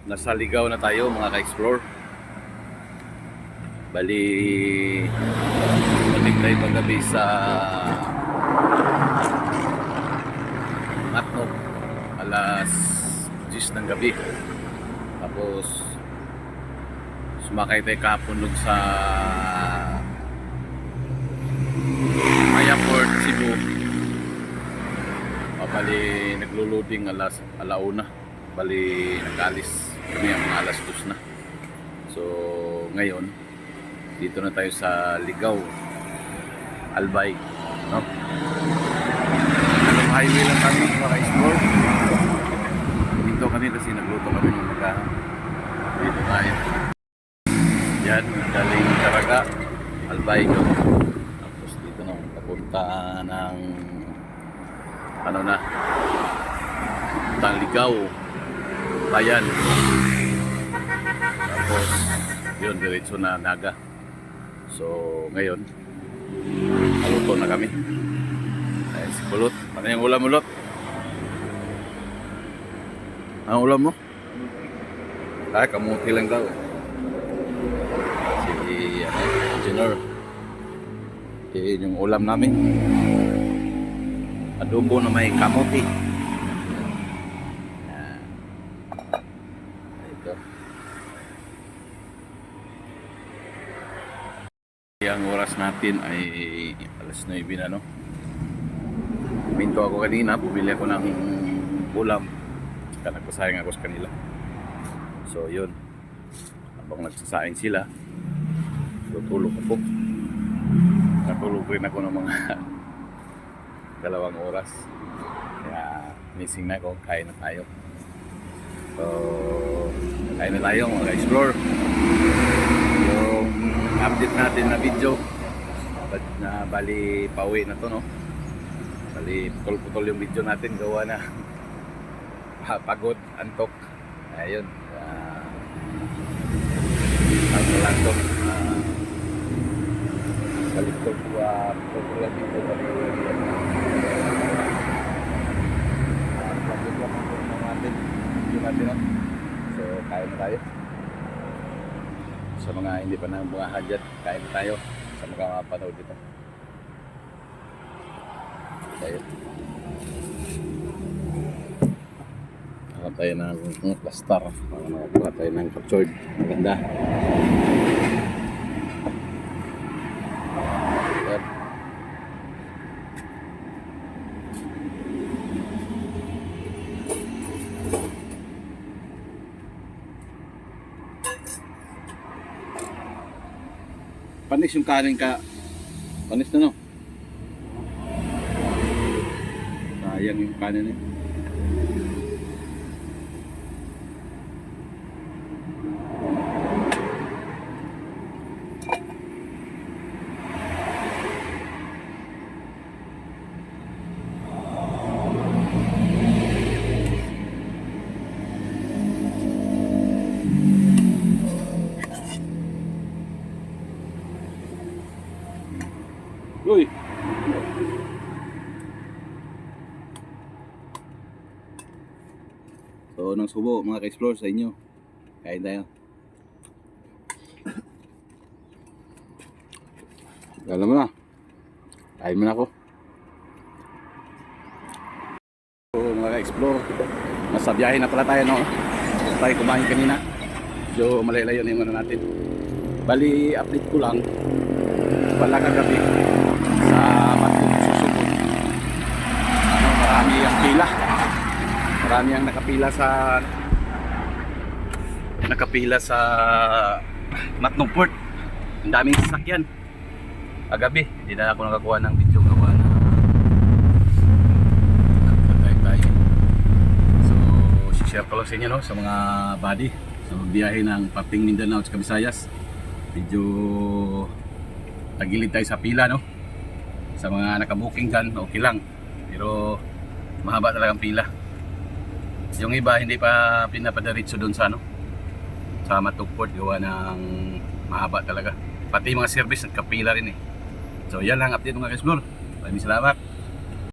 Nasa Ligaw na tayo mga ka-explore. Bali, matik tayo paggabi sa Matnog, alas 10 ng gabi. Tapos sumakay tayo kahapon sa Mayaport, Cebu. Bali, naglo-loading alauna. Bali, nag-alis kami ang alas 2 na. So, ngayon, dito na tayo sa Ligaw, Albay, no? Anong highway lang kami, mga explore. Dito kami kasi nagluto kami ng magkano. Dito tayo. Yan, galing Caraga, Albay, no? Tapos dito na, papunta ng ano na, Ligaw, Bayan. Tapos yun, diretso na Naga. So ngayon maluto na kami. Ay, si Kulot, ano yung ulam, Ulot? Ang ulam mo? Ay, kamuti lang daw. Si engineer, yung ulam namin, adobo na may kamuti. Ang oras natin ay alas 9 na, no? Minto ako kanina, bumili ako ng ulam. Kaya nagpasayang ako sa kanila. So yun, habang nagsasaing sila, tutulog ako. Natulog rin ako ng mga 2 oras. Kaya missing na ako, kain na tayo. So kain na tayo mga explore. Yung update natin na video na bali pauwi na to, no? Bali putol-putol yung video natin, gawa na pagod, antok. Ayun, ano lang to, balik ko putol lang dito, bali pagod lang natin video natin, no? So kain na tayo. Sa mga hindi pa na mga hadyat, kain tayo sa mga mapanood dito. Tayo. Naka tayo ng plaster. Naka tayo ng captured. Maganda. Ayan. Panis yung kanin ka. Panis na, no? Sayang yung kanin eh. Uy! So, nang subo mga ka-explore sa inyo. Kain tayo. Alam mo na. Kain mo na ako. So, mga ka-explore, nasa biyahe na pala tayo, no? Tayo kumain kanina. So, malalayo na yung ano natin. Bali, update ko lang. Wala kagabi sa Matnog susunod. Ano, marami ang pila. Marami ang nakapila sa Matnog Port. Ang daming sasakyan. Kagabi, hindi na ako nakakuha ng video gawa na tayo. So, share ko lang sa inyo, no, sa mga body sa biyahe ng pating Mindanao at Visayas. Medyo tagilid tayo sa pila, no? Sa mga nakabuking dyan, okay lang. Pero mahaba talagang pila. Yung iba hindi pa pinapadiretso doon sa ano, sa Matnog Port, gawa ng mahaba talaga. Pati mga service nagkapila rin eh. So yan lang update mga ka-explore. Maraming salamat.